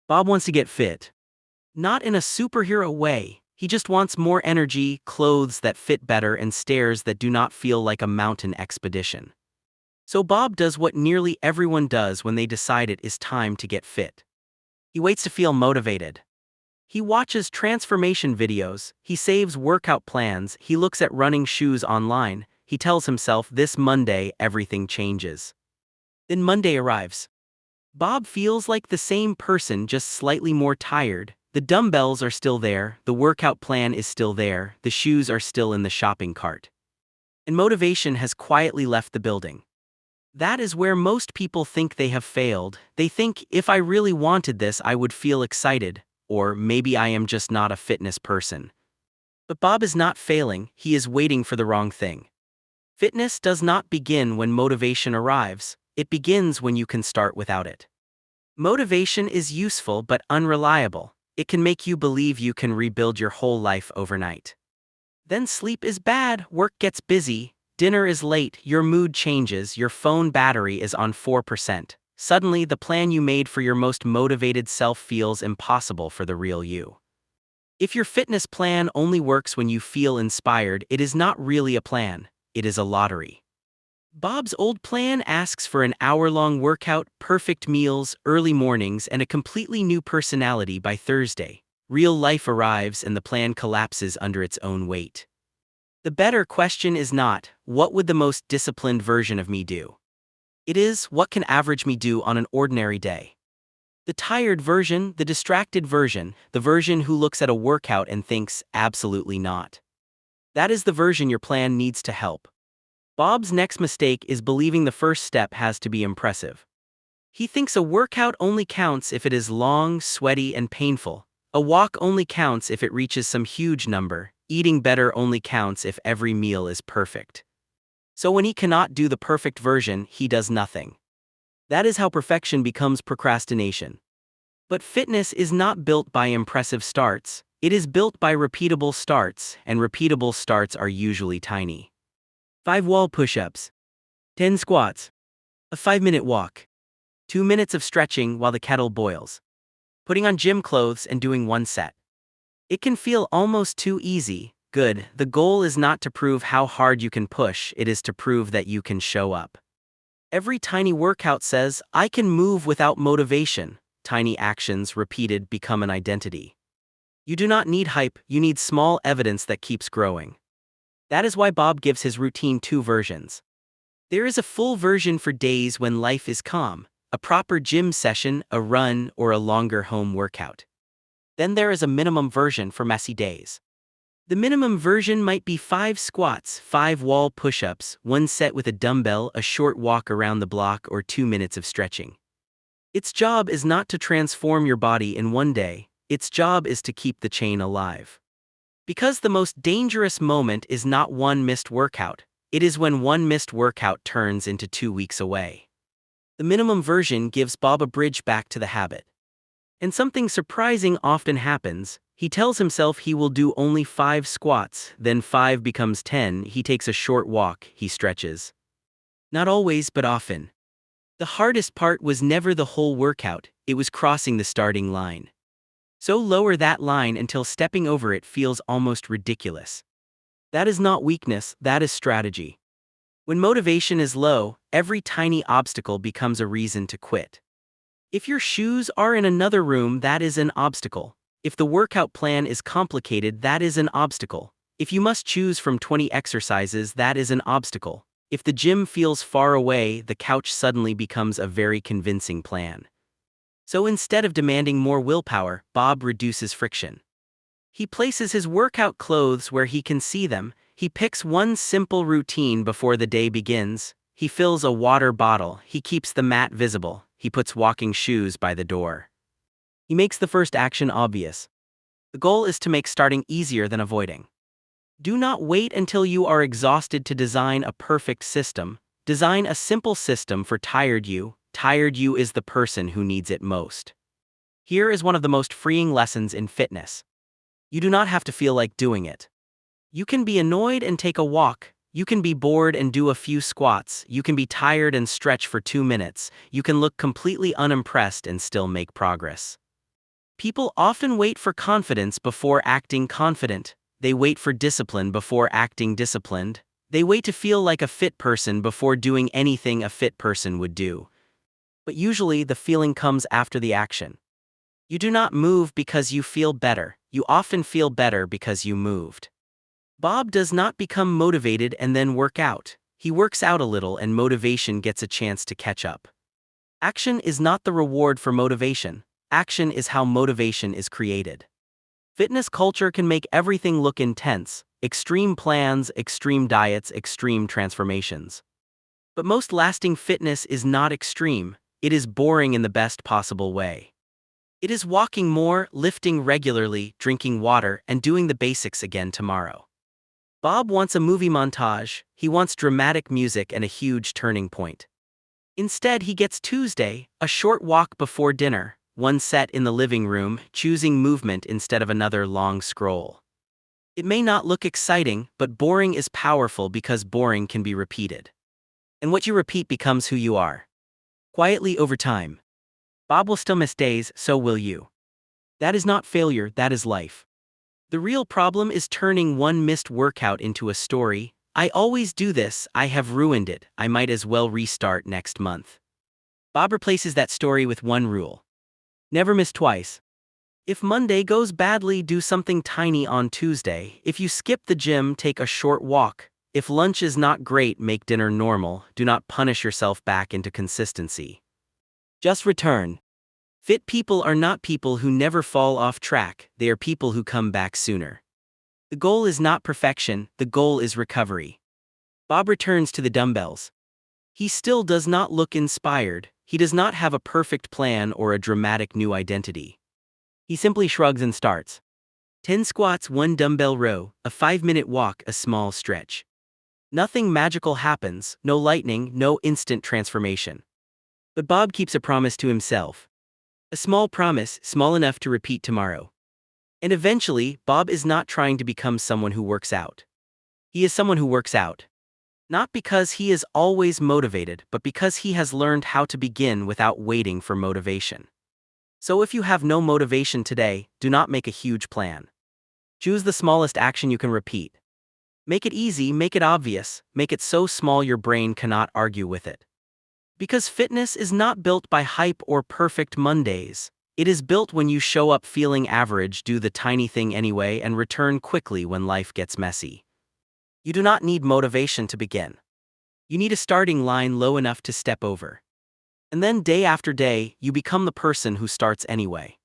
Bob wants to get fit. Not in a superhero way. He just wants more energy, clothes that fit better, and stairs that do not feel like a mountain expedition. So Bob does what nearly everyone does when they decide it is time to get fit. He waits to feel motivated. He watches transformation videos, he saves workout plans, he looks at running shoes online, he tells himself this Monday everything changes. Then Monday arrives. Bob feels like the same person, just slightly more tired. The dumbbells are still there, the workout plan is still there, the shoes are still in the shopping cart. And motivation has quietly left the building. That is where most people think they have failed. They think, if I really wanted this, I would feel excited, or maybe I am just not a fitness person. But Bob is not failing, he is waiting for the wrong thing. Fitness does not begin when motivation arrives, it begins when you can start without it. Motivation is useful but unreliable. It can make you believe you can rebuild your whole life overnight. Then sleep is bad, work gets busy, dinner is late, your mood changes, your phone battery is on 4%. Suddenly, the plan you made for your most motivated self feels impossible for the real you. If your fitness plan only works when you feel inspired, it is not really a plan, it is a lottery. Bob's old plan asks for an hour-long workout, perfect meals, early mornings, and a completely new personality by Thursday. Real life arrives and the plan collapses under its own weight. The better question is not, what would the most disciplined version of me do? It is, what can average me do on an ordinary day? The tired version, the distracted version, the version who looks at a workout and thinks, absolutely not. That is the version your plan needs to help. Bob's next mistake is believing the first step has to be impressive. He thinks a workout only counts if it is long, sweaty, and painful. A walk only counts if it reaches some huge number. Eating better only counts if every meal is perfect. So when he cannot do the perfect version, he does nothing. That is how perfection becomes procrastination. But fitness is not built by impressive starts. It is built by repeatable starts, and repeatable starts are usually tiny. 5 wall push-ups, 10 squats, a 5-minute walk, 2 minutes of stretching while the kettle boils, putting on gym clothes and doing 1 set. It can feel almost too easy. Good, the goal is not to prove how hard you can push, it is to prove that you can show up. Every tiny workout says, I can move without motivation. Tiny actions repeated become an identity. You do not need hype, you need small evidence that keeps growing. That is why Bob gives his routine 2 versions. There is a full version for days when life is calm, a proper gym session, a run, or a longer home workout. Then there is a minimum version for messy days. The minimum version might be 5 squats, 5 wall push-ups, 1 set with a dumbbell, a short walk around the block, or 2 minutes of stretching. Its job is not to transform your body in one day, its job is to keep the chain alive. Because the most dangerous moment is not one missed workout, it is when one missed workout turns into 2 weeks away. The minimum version gives Bob a bridge back to the habit. And something surprising often happens. He tells himself he will do only 5 squats, then 5 becomes 10, he takes a short walk, he stretches. Not always, but often. The hardest part was never the whole workout, it was crossing the starting line. So lower that line until stepping over it feels almost ridiculous. That is not weakness, that is strategy. When motivation is low, every tiny obstacle becomes a reason to quit. If your shoes are in another room, that is an obstacle. If the workout plan is complicated, that is an obstacle. If you must choose from 20 exercises, that is an obstacle. If the gym feels far away, the couch suddenly becomes a very convincing plan. So instead of demanding more willpower, Bob reduces friction. He places his workout clothes where he can see them, he picks one simple routine before the day begins, he fills a water bottle, he keeps the mat visible, he puts walking shoes by the door. He makes the first action obvious. The goal is to make starting easier than avoiding. Do not wait until you are exhausted to design a perfect system. Design a simple system for tired you. Tired you is the person who needs it most. Here is one of the most freeing lessons in fitness. You do not have to feel like doing it. You can be annoyed and take a walk. You can be bored and do a few squats. You can be tired and stretch for 2 minutes. You can look completely unimpressed and still make progress. People often wait for confidence before acting confident. They wait for discipline before acting disciplined. They wait to feel like a fit person before doing anything a fit person would do. But usually the feeling comes after the action. You do not move because you feel better. You often feel better because you moved. Bob does not become motivated and then work out. He works out a little and motivation gets a chance to catch up. Action is not the reward for motivation. Action is how motivation is created. Fitness culture can make everything look intense: extreme plans, extreme diets, extreme transformations. But most lasting fitness is not extreme. It is boring in the best possible way. It is walking more, lifting regularly, drinking water, and doing the basics again tomorrow. Bob wants a movie montage. He wants dramatic music and a huge turning point. Instead, he gets Tuesday, a short walk before dinner, one set in the living room, choosing movement instead of another long scroll. It may not look exciting, but boring is powerful because boring can be repeated. And what you repeat becomes who you are. Quietly over time. Bob will still miss days, so will you. That is not failure, that is life. The real problem is turning one missed workout into a story. I always do this, I have ruined it, I might as well restart next month. Bob replaces that story with one rule. Never miss twice. If Monday goes badly, do something tiny on Tuesday. If you skip the gym, take a short walk. If lunch is not great, make dinner normal. Do not punish yourself back into consistency. Just return. Fit people are not people who never fall off track, they are people who come back sooner. The goal is not perfection, the goal is recovery. Bob returns to the dumbbells. He still does not look inspired, he does not have a perfect plan or a dramatic new identity. He simply shrugs and starts. 10 squats, 1 dumbbell row, a 5-minute walk, a small stretch. Nothing magical happens, no lightning, no instant transformation. But Bob keeps a promise to himself. A small promise, small enough to repeat tomorrow. And eventually, Bob is not trying to become someone who works out. He is someone who works out. Not because he is always motivated, but because he has learned how to begin without waiting for motivation. So if you have no motivation today, do not make a huge plan. Choose the smallest action you can repeat. Make it easy, make it obvious, make it so small your brain cannot argue with it. Because fitness is not built by hype or perfect Mondays. It is built when you show up feeling average, do the tiny thing anyway, and return quickly when life gets messy. You do not need motivation to begin. You need a starting line low enough to step over. And then day after day, you become the person who starts anyway.